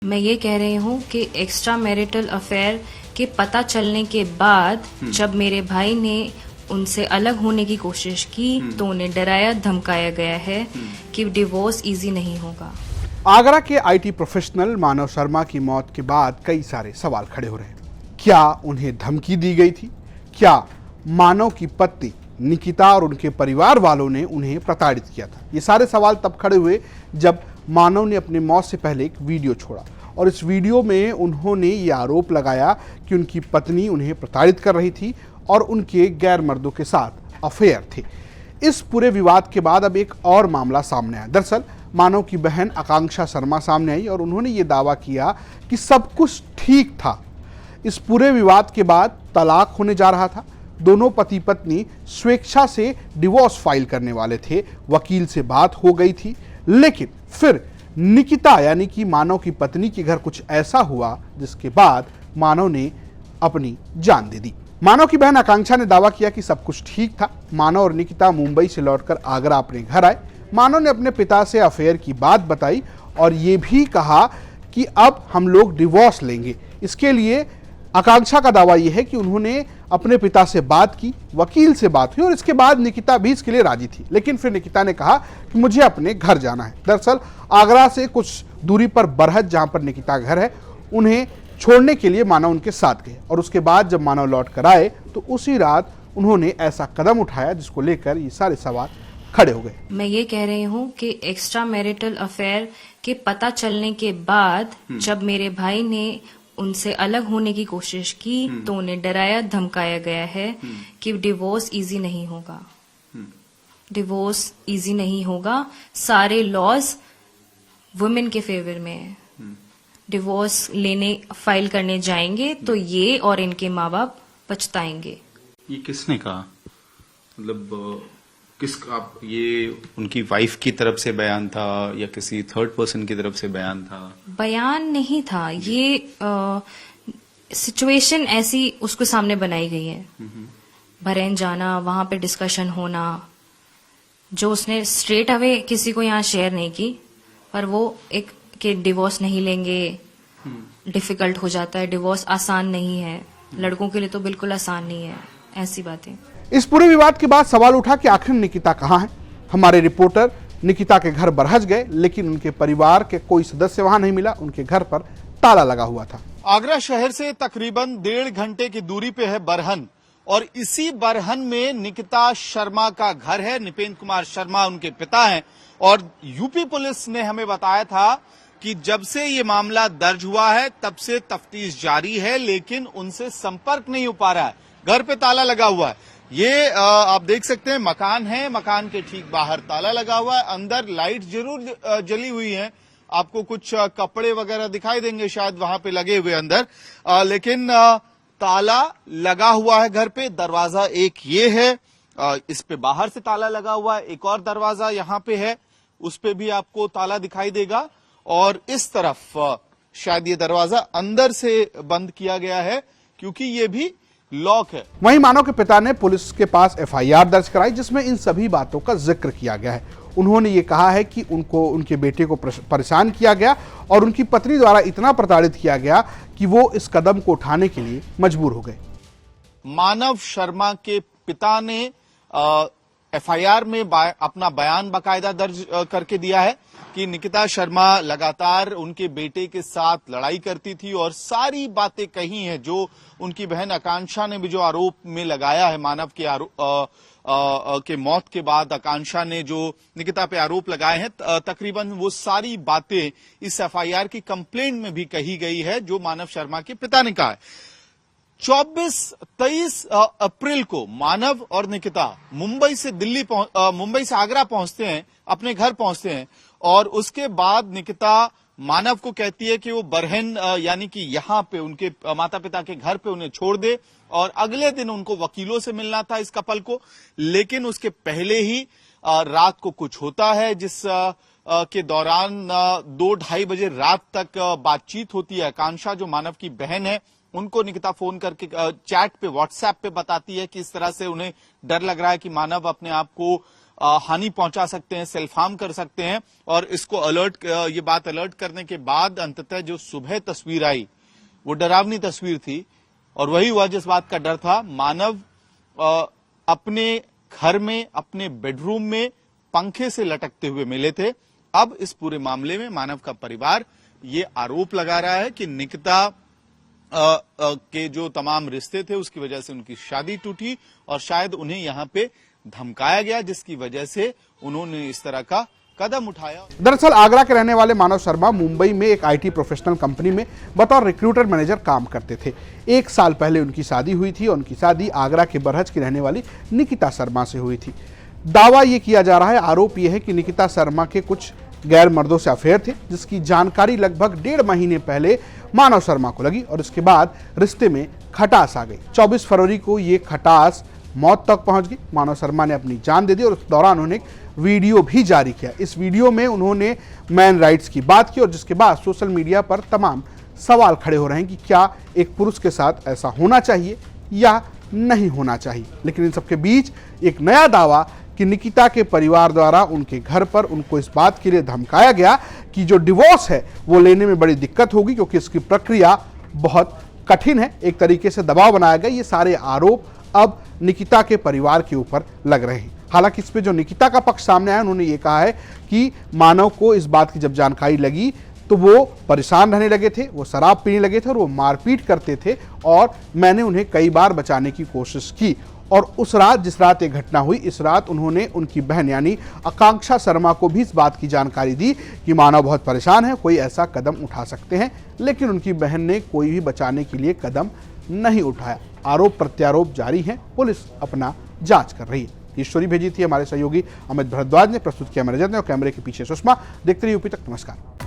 मैं ये कह रही हूँ कि एक्स्ट्रा मैरिटल अफेयर के पता चलने के बाद जब मेरे भाई ने उनसे अलग होने की कोशिश की तो उन्हें डराया धमकाया गया है कि डिवोर्स इजी नहीं होगा। आगरा के आईटी प्रोफेशनल मानव शर्मा की मौत के बाद कई सारे सवाल खड़े हो रहे हैं। क्या उन्हें धमकी दी गई थी? क्या मानव की पत्नी निकिता और उनके परिवार वालों ने उन्हें प्रताड़ित किया था? ये सारे सवाल तब खड़े हुए जब मानव ने अपनी मौत से पहले एक वीडियो छोड़ा और इस वीडियो में उन्होंने ये आरोप लगाया कि उनकी पत्नी उन्हें प्रताड़ित कर रही थी और उनके गैर मर्दों के साथ अफेयर थे। इस पूरे विवाद के बाद अब एक और मामला सामने आया। दरअसल मानव की बहन आकांक्षा शर्मा सामने आई और उन्होंने ये दावा किया कि सब कुछ ठीक था। इस पूरे विवाद के बाद तलाक होने जा रहा था। दोनों पति पत्नी स्वेच्छा से डिवोर्स फाइल करने वाले थे। वकील से बात हो गई थी, लेकिन फिर निकिता यानी कि मानव की पत्नी के घर कुछ ऐसा हुआ जिसके बाद मानव ने अपनी जान दे दी। मानव की बहन आकांक्षा ने दावा किया कि सब कुछ ठीक था। मानव और निकिता मुंबई से लौटकर आगरा अपने घर आए। मानव ने अपने पिता से अफेयर की बात बताई और ये भी कहा कि अब हम लोग डिवोर्स लेंगे। इसके लिए आकांक्षा का दावा यह है कि उन्होंने अपने पिता से बात की, वकील से बात हुई और इसके बाद निकिता भी इसके लिए राजी थी। लेकिन फिर निकिता ने कहा कि मुझे अपने घर जाना है। दरअसल आगरा से कुछ दूरी पर बरहत, जहां पर निकिता घर है, उन्हें छोड़ने के लिए मानव उनके साथ गए और उसके बाद जब मानव लौट कर आए तो उसी रात उन्होंने ऐसा कदम उठाया जिसको लेकर ये सारे सवाल खड़े हो गए। मैं ये कह रही हूँ कि एक्स्ट्रा मैरिटल अफेयर के पता चलने के बाद जब मेरे भाई ने उनसे अलग होने की कोशिश की तो उन्हें डराया धमकाया गया है कि डिवोर्स इजी नहीं होगा। डिवोर्स इजी नहीं होगा। सारे लॉज वुमेन के फेवर में है। डिवोर्स लेने फाइल करने जाएंगे तो ये और इनके माँ बाप पछताएंगे। ये किसने कहा? मतलब आप ये उनकी वाइफ की तरफ से बयान था या किसी थर्ड पर्सन की तरफ से बयान था? बयान नहीं था, ये सिचुएशन ऐसी उसके सामने बनाई गई है। बहरीन जाना, वहां पे डिस्कशन होना, जो उसने स्ट्रेट अवे किसी को यहाँ शेयर नहीं की, पर वो एक कि डिवोर्स नहीं लेंगे, डिफिकल्ट हो जाता है, डिवोर्स आसान नहीं है, लड़कों के लिए तो बिल्कुल आसान नहीं है, ऐसी बातें। इस पूरे विवाद के बाद सवाल उठा कि आखिर निकिता कहाँ है। हमारे रिपोर्टर निकिता के घर बरहज गए, लेकिन उनके परिवार के कोई सदस्य वहां नहीं मिला। उनके घर पर ताला लगा हुआ था। आगरा शहर से तकरीबन 1.5 घंटे की दूरी पे है बरहन और इसी बरहन में निकिता शर्मा का घर है। निपेंद्र कुमार शर्मा उनके पिता हैं और यूपी पुलिस ने हमें बताया था कि जब से ये मामला दर्ज हुआ है तब से तफ्तीश जारी है, लेकिन उनसे संपर्क नहीं हो पा रहा है। घर पे ताला लगा हुआ है। ये आप देख सकते हैं मकान है, मकान के ठीक बाहर ताला लगा हुआ है। अंदर लाइट जरूर जली हुई है, आपको कुछ कपड़े वगैरह दिखाई देंगे शायद वहां पे लगे हुए अंदर, लेकिन ताला लगा हुआ है घर पे। दरवाजा एक ये है, इस पे बाहर से ताला लगा हुआ है। एक और दरवाजा यहाँ पे है, उस पे भी आपको ताला दिखाई देगा और इस तरफ शायद ये दरवाजा अंदर से बंद किया गया है क्योंकि ये भी लॉक है। वहीं मानव के पिता ने पुलिस के पास एफआईआर दर्ज कराई जिसमें इन सभी बातों का जिक्र किया गया है। उन्होंने ये कहा है कि उनको उनके बेटे को परेशान किया गया और उनकी पत्नी द्वारा इतना प्रताड़ित किया गया कि वो इस कदम को उठाने के लिए मजबूर हो गए। मानव शर्मा के पिता ने एफआईआर में अपना बयान बाकायदा दर्ज करके दिया है कि निकिता शर्मा लगातार उनके बेटे के साथ लड़ाई करती थी और सारी बातें कही हैं जो उनकी बहन आकांक्षा ने भी जो आरोप में लगाया है। मानव के के मौत के बाद आकांक्षा ने जो निकिता पे आरोप लगाए हैं, तकरीबन वो सारी बातें इस एफआईआर की कंप्लेंट में भी कही गई है जो मानव शर्मा के पिता ने कहा है। 23 अप्रैल को मानव और निकिता मुंबई से आगरा पहुंचते हैं, अपने घर पहुंचते हैं और उसके बाद निकिता मानव को कहती है कि वो बरहन यानी कि यहाँ पे उनके माता पिता के घर पे उन्हें छोड़ दे और अगले दिन उनको वकीलों से मिलना था इस कपल को। लेकिन उसके पहले ही रात को कुछ होता है जिस के दौरान 2-2:30 बजे रात तक बातचीत होती है। आकांक्षा जो मानव की बहन है उनको निकिता फोन करके चैट पे व्हाट्सएप पे बताती है कि इस तरह से उन्हें डर लग रहा है कि मानव अपने आप को हानि पहुंचा सकते हैं, सेल्फ हार्म कर सकते हैं। और इसको ये बात अलर्ट करने के बाद अंततः जो सुबह तस्वीर आई वो डरावनी तस्वीर थी, और वही हुआ जिस बात का डर था। मानव अपने घर में, अपने बेडरूम में पंखे से लटकते हुए मिले थे। अब इस पूरे मामले में मानव का परिवार ये आरोप लगा रहा है कि निकिता के जो तमाम रिश्ते थे उसकी वजह से उनकी शादी टूटी, और शायद उन्हें यहां पे धमकाया गया, जिसकी वजह से उन्होंने इस तरह का कदम उठाया। दरअसल आगरा के रहने वाले मानव शर्मा मुंबई में एक आईटी प्रोफेशनल कंपनी में बतौर रिक्रूटर मैनेजर काम करते थे। 1 साल पहले उनकी शादी हुई थी और उनकी शादी आगरा के बरहज की रहने वाली निकिता शर्मा से हुई थी। दावा यह किया जा रहा है, आरोप यह है कि निकिता शर्मा के कुछ गैर मर्दों से अफेयर थे, जिसकी जानकारी लगभग 1.5 महीने पहले मानव शर्मा को लगी और इसके बाद रिश्ते में खटास आ गई। 24 फरवरी को ये खटास मौत तक पहुंच गई। मानव शर्मा ने अपनी जान दे दी और उस दौरान उन्होंने एक वीडियो भी जारी किया। इस वीडियो में उन्होंने मैन राइट्स की बात की और जिसके बाद सोशल मीडिया पर तमाम सवाल खड़े हो रहे हैं कि क्या एक पुरुष के साथ ऐसा होना चाहिए या नहीं होना चाहिए। लेकिन इन सबके बीच एक नया दावा कि निकिता के परिवार द्वारा उनके घर पर उनको इस बात के लिए धमकाया गया कि जो डिवोर्स है वो लेने में बड़ी दिक्कत होगी, क्योंकि इसकी प्रक्रिया बहुत कठिन है। एक तरीके से दबाव बनाया गया। ये सारे आरोप अब निकिता के परिवार के ऊपर लग रहे हैं। हालांकि इस पे जो निकिता का पक्ष सामने आया, उन्होंने ये कहा है कि मानव को इस बात की जब जानकारी लगी तो वो परेशान रहने लगे थे, वो शराब पीने लगे थे और वो मारपीट करते थे, और मैंने उन्हें कई बार बचाने की कोशिश की। और उस रात, जिस रात ये घटना हुई, इस रात उन्होंने उनकी बहन यानी आकांक्षा शर्मा को भी इस बात की जानकारी दी कि मानव बहुत परेशान है, कोई ऐसा कदम उठा सकते हैं। लेकिन उनकी बहन ने कोई भी बचाने के लिए कदम नहीं उठाया। आरोप प्रत्यारोप जारी हैं, पुलिस अपना जांच कर रही है। ये स्टोरी भेजी थी हमारे सहयोगी अमित भारद्वाज ने, प्रस्तुत किया मैनेजर ने, और कैमरे के पीछे सुषमा। देखते रहिए यूपी तक। नमस्कार।